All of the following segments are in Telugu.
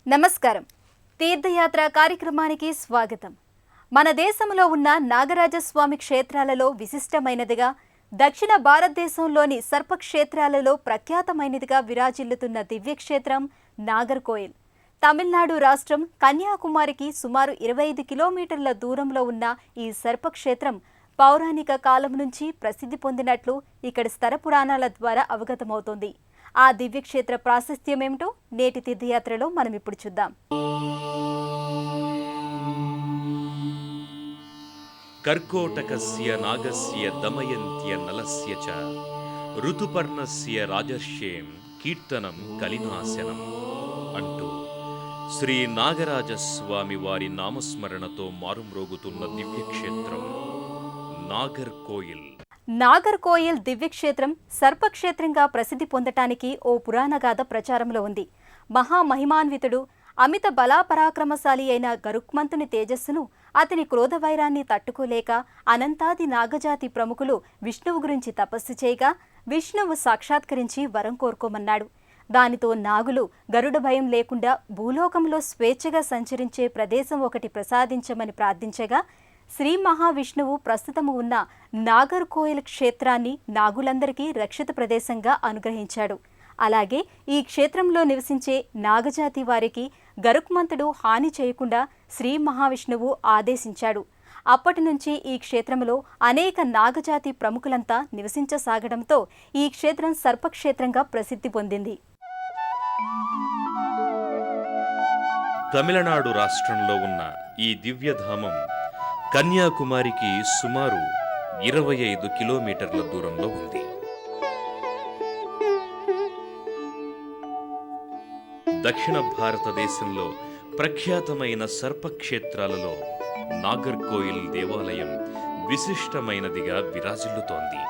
నమస్కారం. తీర్థయాత్ర కార్యక్రమానికి స్వాగతం. మన దేశంలో ఉన్న నాగరాజస్వామి క్షేత్రాలలో విశిష్టమైనదిగా, దక్షిణ భారతదేశంలోని సర్పక్షేత్రాలలో ప్రఖ్యాతమైనదిగా విరాజిల్లుతున్న దివ్యక్షేత్రం నాగర్కోయిల్. తమిళనాడు రాష్ట్రం కన్యాకుమారికి సుమారు 25 కిలోమీటర్ల దూరంలో ఉన్న ఈ సర్పక్షేత్రం పౌరాణిక కాలం నుంచి ప్రసిద్ధి పొందినట్లు ఇక్కడి స్థల పురాణాల ద్వారా అవగతమవుతోంది. ఆ దివ్యక్షేత్ర ప్రాశస్త్యం ఏమిటో నేటి తీర్థయాత్రలో మనం ఇప్పుడు చూద్దాం. కర్కోటకస్య నాగస్య దమయంత్య నలస్య చ ఋతుపర్ణస్య రాజర్షేం కీర్తనం కలినాశనం అంటూ శ్రీ నాగరాజస్వామి వారి నామస్మరణతో మారుమ్రోగుతున్న దివ్యక్షేత్రం నాగర్కోయిల్. నాగర్కోయిల్ దివ్యక్షేత్రం సర్పక్షేత్రంగా ప్రసిద్ధి పొందటానికి ఓ పురాణగాథ ప్రచారంలో ఉంది. మహామహిమాన్వితుడు, అమిత బలాపరాక్రమశాలి అయిన గరుక్మంతుని తేజస్సును, అతని క్రోధవైరాన్ని తట్టుకోలేక అనంతాది నాగజాతి ప్రముఖులు విష్ణువు గురించి తపస్సు చేయగా విష్ణువు సాక్షాత్కరించి వరం కోరుకోమన్నాడు. దానితో నాగులు గరుడ భయం లేకుండా భూలోకంలో స్వేచ్ఛగా సంచరించే ప్రదేశం ఒకటి ప్రసాదించమని ప్రార్థించగా శ్రీ మహావిష్ణువు ప్రస్తుతము ఉన్న నాగర్కోయిల్ క్షేత్రాన్ని నాగులందరికీ రక్షిత ప్రదేశంగా అనుగ్రహించాడు. అలాగే ఈ క్షేత్రంలో నివసించే నాగజాతి వారికి గరుక్మంతుడు హాని చేయకుండా శ్రీ మహావిష్ణువు ఆదేశించాడు. అప్పటి నుంచి ఈ క్షేత్రంలో అనేక నాగజాతి ప్రముఖులంతా నివసించసాగడంతో ఈ క్షేత్రం సర్పక్షేత్రంగా ప్రసిద్ధి పొందింది. తమిళనాడు రాష్ట్రంలో ఉన్న ఈ దివ్యధామం కన్యాకుమారికి సుమారు 25 కిలోమీటర్ల దూరంలో ఉంది. దక్షిణ భారతదేశంలో ప్రఖ్యాతమైన సర్పక్షేత్రాలలో నాగర్కోయిల్ దేవాలయం విశిష్టమైనదిగా విరాజిల్లుతోంది.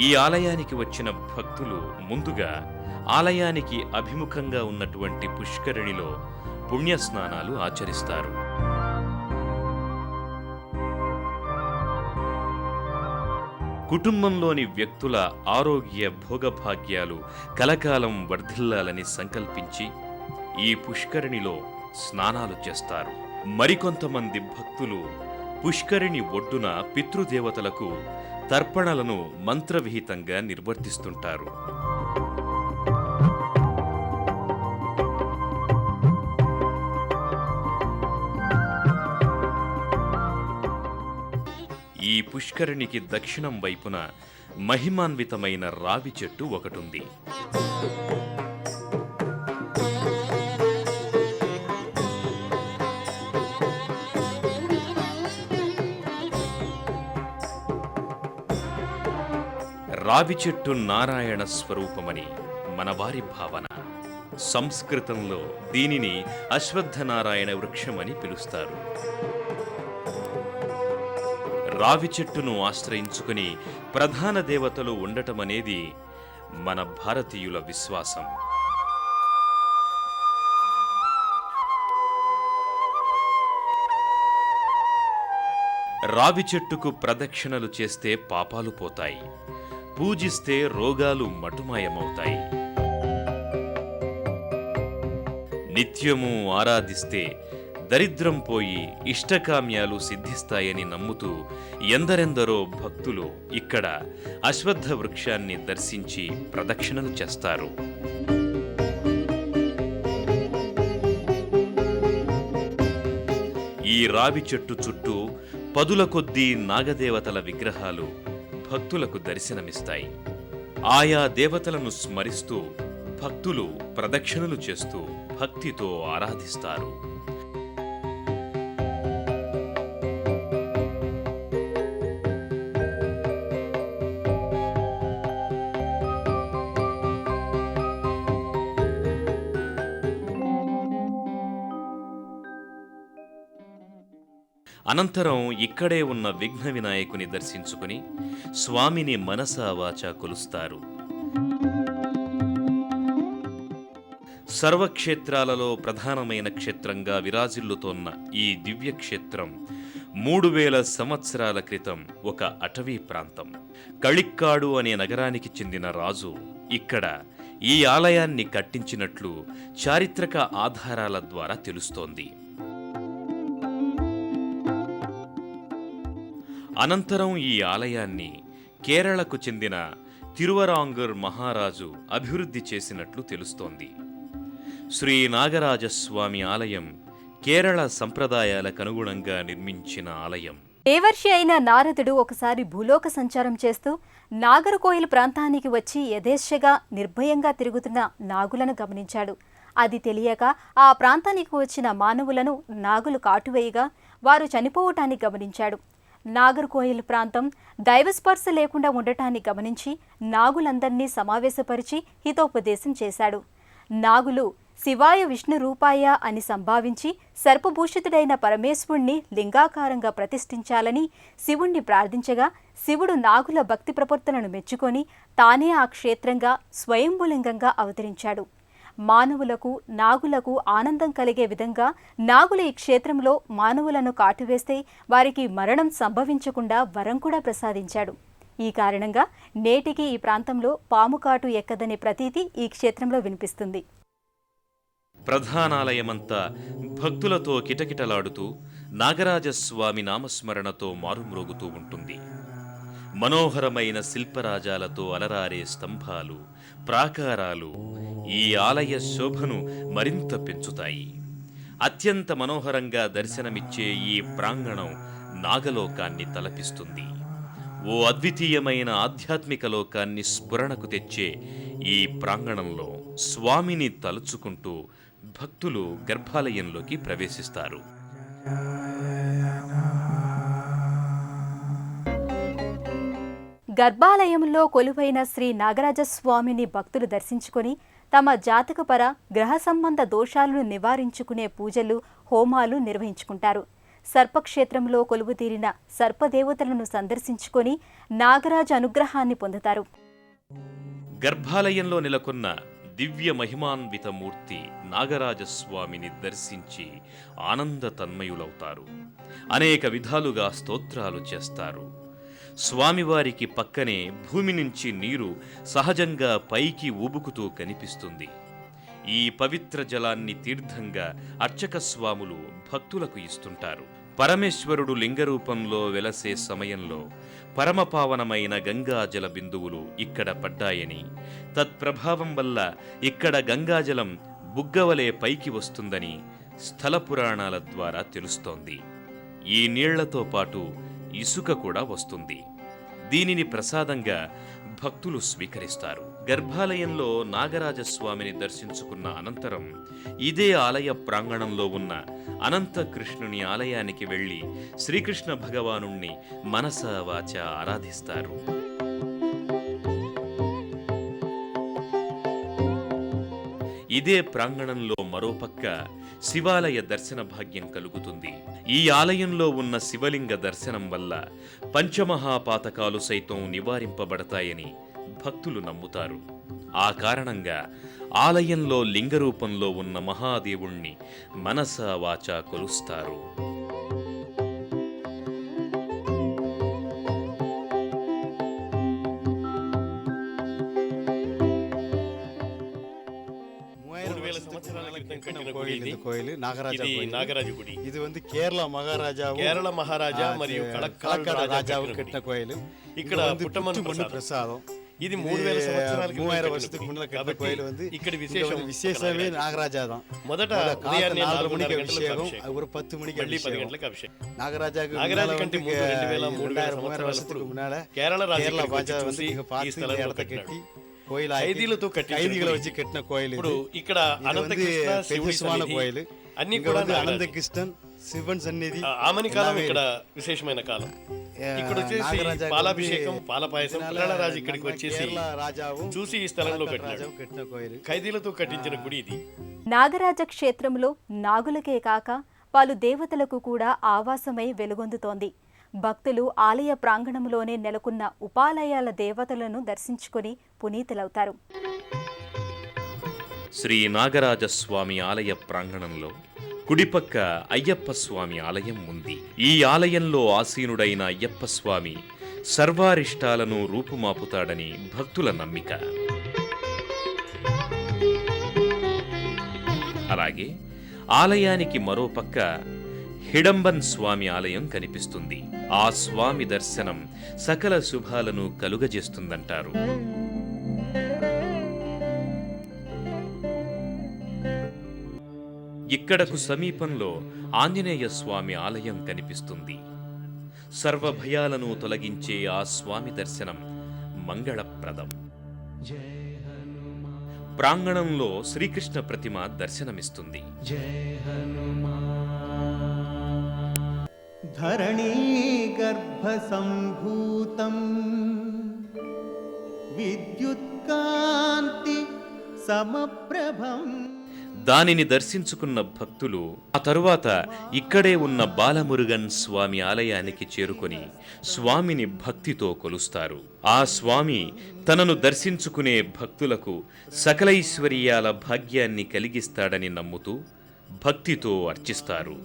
ఈ ఆలయానికి వచ్చిన భక్తులు ముందుగా ఆలయానికి అభిముఖంగా ఉన్నటువంటి పుష్కరిణిలో పుణ్యస్నానాలు ఆచరిస్తారు. కుటుంబంలోని వ్యక్తుల ఆరోగ్య భోగభాగ్యాలు కలకాలం వర్ధిల్లాలని సంకల్పించి ఈ పుష్కరిణిలో స్నానాలు చేస్తారు. మరికొంతమంది భక్తులు పుష్కరిణి ఒడ్డున పితృదేవతలకు తర్పణలను మంత్రవిహితంగా నిర్వర్తిస్తుంటారు. ఈ పుష్కరిణికి దక్షిణం వైపున మహిమాన్వితమైన రావి చెట్టు ఒకటుంది. రావి చెట్టు నారాయణ స్వరూపమని మనవారి భావన. సంస్కృతంలో దీనిని అశ్వత్థనారాయణ వృక్షమని పిలుస్తారు. రావి చెట్టును ఆశ్రయించుకుని ప్రధాన దేవతలు ఉండటమనేది మన భారతీయుల విశ్వాసం. రావి చెట్టుకు ప్రదక్షిణలు చేస్తే పాపాలు పోతాయి, పూజిస్తే రోగాలు మటుమాయమవుతాయి. నిత్యము ఆరాధిస్తే దరిద్రం పోయి ఇష్టకామ్యాలు సిద్ధిస్తాయని నమ్ముతూ ఎందరెందరో భక్తులు ఇక్కడ అశ్వత్థ వృక్షాన్ని దర్శించి ప్రదక్షిణలు చేస్తారు. ఈ రావి చెట్టు చుట్టూ పదుల కొద్దీ నాగదేవతల విగ్రహాలు భక్తులకు దర్శనమిస్తాయి. ఆయా దేవతలను స్మరిస్తూ భక్తులు ప్రదక్షిణలు చేస్తూ భక్తితో ఆరాధిస్తారు. అనంతరం ఇక్కడే ఉన్న విఘ్న వినాయకుని దర్శించుకుని స్వామిని మనసా వాచా కొలుస్తారు. సర్వక్షేత్రాలలో ప్రధానమైన క్షేత్రంగా విరాజిల్లుతోన్న ఈ దివ్యక్షేత్రం 3000 సంవత్సరాల క్రితం ఒక అటవీ ప్రాంతం కళిక్కాడు అనే నగరానికి చెందిన రాజు ఇక్కడ ఈ ఆలయాన్ని కట్టించినట్లు చారిత్రక ఆధారాల ద్వారా తెలుస్తోంది. అనంతరం ఈ ఆలయాన్ని కేరళకు చెందిన తిరువరాంగూర్ మహారాజు అభివృద్ధి చేసినట్లు తెలుస్తోంది. శ్రీ నాగరాజస్వామి ఆలయం కేరళ సంప్రదాయాలకు అనుగుణంగా నిర్మించిన ఆలయం. దేవర్షి అయిన నారదుడు ఒకసారి భూలోక సంచారం చేస్తూ నాగర్కోయిల్ ప్రాంతానికి వచ్చి యథేచ్ఛగా నిర్భయంగా తిరుగుతున్న నాగులను గమనించాడు. అది తెలియక ఆ ప్రాంతానికి వచ్చిన మానవులను నాగులు కాటువేయగా వారు చనిపోవటాన్ని గమనించాడు. నాగర్కోయిల్ ప్రాంతం దైవస్పర్శ లేకుండా ఉండటాన్ని గమనించి నాగులందర్నీ సమావేశపరిచి హితోపదేశం చేశాడు. నాగులు శివాయ విష్ణు రూపాయ అని సంభావించి సర్పభూషితుడైన పరమేశ్వరుణ్ణి లింగాకారంగా ప్రతిష్ఠించాలని శివుణ్ణి ప్రార్థించగా శివుడు నాగుల భక్తి ప్రపత్తులను మెచ్చుకొని తానే ఆ క్షేత్రంగా స్వయంభులింగంగా అవతరించాడు. మానవులకు నాగులకు ఆనందం కలిగే విధంగా నాగుల ఈ క్షేత్రంలో మానవులను కాటువేస్తే వారికి మరణం సంభవించకుండా వరం కూడా ప్రసాదించాడు. ఈ కారణంగా నేటికి ఈ ప్రాంతంలో పాము కాటు ఎక్కదనే ప్రతీతి ఈ క్షేత్రంలో వినిపిస్తుంది. ప్రధానాలయమంతా భక్తులతో కిటకిటలాడుతూ నాగరాజస్వామి నామస్మరణతో మారుమ్రోగుతూ ఉంటుంది. మనోహరమైన శిల్పరాజాలతో అలరారే స్తంభాలు, ప్రాకారాలు ఈ ఆలయ శోభను మరింత పెంచుతాయి. అత్యంత మనోహరంగా దర్శనమిచ్చే ఈ ప్రాంగణం నాగలోకాన్ని తలపిస్తుంది. ఓ అద్వితీయమైన ఆధ్యాత్మిక లోకాన్ని స్ఫురణకు తెచ్చే ఈ ప్రాంగణంలో స్వామిని తలుచుకుంటూ భక్తులు గర్భాలయంలోకి ప్రవేశిస్తారు. గర్భాలయంలో కొలువైన శ్రీ నాగరాజస్వామిని భక్తులు దర్శించుకొని తమ జాతకపర గ్రహ సంబంధ దోషాలను నివారించుకునే పూజలు, హోమాలు నిర్వహించుకుంటారు. సర్పక్షేత్రంలో కొలువుతీరిన సర్పదేవతలను సందర్శించుకొని నాగరాజ అనుగ్రహాన్ని పొందుతారు. గర్భాలయంలో నెలకొన్న దివ్య మహిమాన్విత మూర్తి నాగరాజస్వామిని దర్శించి ఆనంద తన్మయులవుతారు. అనేక విధాలుగా స్తోత్రాలు చేస్తారు. స్వామివారికి పక్కనే భూమి నుంచి నీరు సహజంగా పైకి ఊబుకుతూ కనిపిస్తుంది. ఈ పవిత్ర జలాన్ని తీర్థంగా అర్చక స్వాములు భక్తులకు ఇస్తుంటారు. పరమేశ్వరుడు లింగరూపంలో వెలసే సమయంలో పరమపావనమైన గంగాజల బిందువులు ఇక్కడ పడ్డాయని, తత్ప్రభావం వల్ల ఇక్కడ గంగాజలం బుగ్గవలే పైకి వస్తుందని స్థల పురాణాల ద్వారా తెలుస్తోంది. ఈ నీళ్లతో పాటు ఇసుక కూడా వస్తుంది. దీనిని ప్రసాదంగా భక్తులు స్వీకరిస్తారు. గర్భాలయంలో నాగరాజస్వామిని దర్శించుకున్న అనంతరం ఇదే ఆలయ ప్రాంగణంలో ఉన్న అనంతకృష్ణుని ఆలయానికి వెళ్లి శ్రీకృష్ణ భగవానుణ్ణి మనసా వాచా ఆరాధిస్తారు. ఇదే ప్రాంగణంలో మరోపక్క శివాలయ దర్శన భాగ్యం కలుగుతుంది. ఈ ఆలయంలో ఉన్న శివలింగ దర్శనం వల్ల పంచమహాపాతకాలు సైతం నివారింపబడతాయని భక్తులు నమ్ముతారు. ఆ కారణంగా ఆలయంలో లింగరూపంలో ఉన్న మహాదేవుణ్ణి మనసా వాచా కొలుస్తారు. నాగరాజు గుడి. ఇది కేరళ మహారాజా మరియు కళక్కాడు రాజావు కట్టిన కోయిలు. ఇక్కడ పుట్టమన్ను ప్రసాదం. ఇది 3000 సంవత్సరాల కట్టిన కోయిలు. ఇక్కడ విశేషమే నాగరాజాదం. మొదట ఉదయాన్నే 4 అభిషేకం, 10 గంటలకు అభిషేకం. నాగరాజు కంటే ముందు 2000 வருஷத்துக்கு முன்னால కేరళ రాజా ఈ స్థలంలో కట్టి ఖైదీలతో ఖైదీகளை வச்சு కట్టిన కోయిలు. ఇప్పుడు ఇక్కడ అనంతకృష్ణ శివుడి కోయిలు అన్ని కూడా అనంతకృష్ణన్ శివన్ సన్నిధి ఆమని కాలం ఇక్కడ విశేషమైన కాలం. ఇక్కడ వచ్చేసి పాలాభిషేకం, పాల పాయసం. రాజు ఇక్కడికి వచ్చేసి చూసి ఈ స్థలంలో కట్టిన కోయిలు. ఖైదీలతో కట్టించిన గుడి ఇది. నాగరాజ క్షేత్రంలో నాగులకే కాక పలు దేవతలకు కూడా ఆవాసమై వెలుగొందుతోంది. భక్తులు ఆలయ ప్రాంగణంలోనే నెలకొన్న ఉపాలయాల దేవతలను దర్శించుకొని పునీతులవుతారు. శ్రీ నాగరాజస్వామి ఆలయ ప్రాంగణంలో కుడిపక్క అయ్యప్ప స్వామి ఆలయం ఉంది. ఈ ఆలయంలో ఆసీనుడైన అయ్యప్ప స్వామి సర్వారిష్టాలను రూపుమాపుతాడని భక్తుల నమ్మిక. అలాగే ఆలయానికి మరోపక్క హిడంబన్ స్వామి ఆలయం కనిపిస్తుంది. ఆ స్వామి దర్శనం సకల శుభాలను కలుగజేస్తుందంటారు. ఇక్కడకు సమీపంలో ఆంజనేయ స్వామి ఆలయం కనిపిస్తుంది. సర్వభయాలను తొలగించే ఆ స్వామి దర్శనం మంగళప్రదం. ప్రాంగణంలో శ్రీకృష్ణ ప్రతిమ దర్శనమిస్తుంది. ధరణీ గర్భ సంభూతం విద్యుత్కాంతి సమప్రభం. దానిని దర్శించుకున్న భక్తులు ఆ తరువాత ఇక్కడే ఉన్న బాలమురుగన్ స్వామి ఆలయానికి చేరుకొని స్వామిని భక్తితో కొలుస్తారు. ఆ స్వామి తనను దర్శించుకునే భక్తులకు సకలైశ్వర్యాల భాగ్యాన్ని కలిగిస్తాడని నమ్ముతూ భక్తితో అర్చిస్తారు.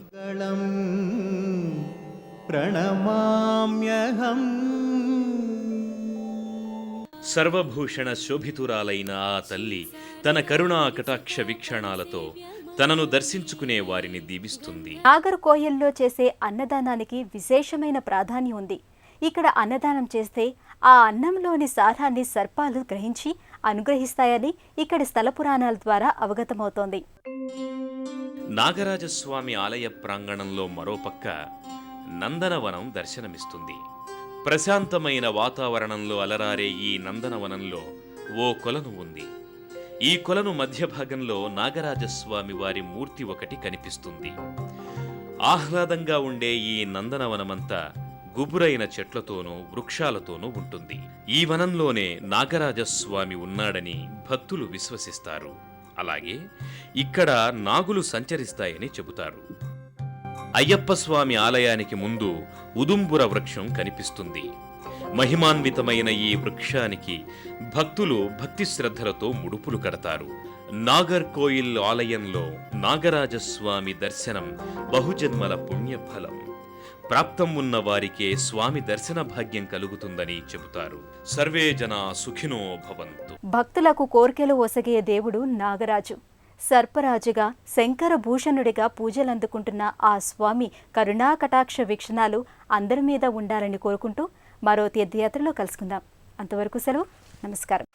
ప్రణమామ్యహం. సర్వభూషణ శోభితురాలైన ఆ తల్లి తన కరుణా కటాక్ష వీక్షణాలతో తనను దర్శించుకునే వారిని దీవిస్తుంది. నాగర్కోయిల్లో చేసే అన్నదానానికి విశేషమైన ప్రాధాన్యం ఉంది. ఇక్కడ అన్నదానం చేస్తే ఆ అన్నంలోని సారాన్ని సర్పాలు గ్రహించి అనుగ్రహిస్తాయని ఇక్కడి స్థల పురాణాల ద్వారా అవగతమవుతోంది. నాగరాజస్వామి ఆలయ ప్రాంగణంలో మరోపక్క నందనవనం దర్శనమిస్తుంది. ప్రశాంతమైన వాతావరణంలో అలరారే ఈ నందనవనంలో ఓ కొలను ఉంది. ఈ కొలను మధ్య భాగంలో నాగరాజస్వామి వారి మూర్తి ఒకటి కనిపిస్తుంది. ఆహ్లాదంగా ఉండే ఈ నందనవనమంతా గుబురైన చెట్లతోనూ వృక్షాలతోనూ ఉంటుంది. ఈ వనంలోనే నాగరాజస్వామి ఉన్నాడని భక్తులు విశ్వసిస్తారు. అలాగే ఇక్కడ నాగులు సంచరిస్తాయని చెబుతారు. అయ్యప్ప స్వామి ఆలయానికి ముందు ఉదుంబుర వృక్షం కనిపిస్తుంది. మహిమాన్వితమైన ఈ వృక్షానికి భక్తులు భక్తి శ్రద్ధలతో ముడుపులు కడతారు. నాగర్కోయిల్ ఆలయంలో నాగరాజస్వామి దర్శనం బహుజన్మల పుణ్యఫలం. ప్రాప్తం ఉన్న వారికే స్వామి దర్శన భాగ్యం కలుగుతుందని చెబుతారు. సర్వే జనా సుఖినో భవంతు. భక్తులకు కోర్కెలు ఒసగే దేవుడు నాగరాజు. సర్పరాజుగా శంకరభూషణుడిగా పూజలందుకుంటున్న ఆ స్వామి కరుణా కటాక్ష వీక్షణాలు అందరి మీద ఉండాలని కోరుకుంటూ మరో తీర్థయాత్రలో కలుసుకుందాం. అంతవరకు సెలవు. నమస్కారం.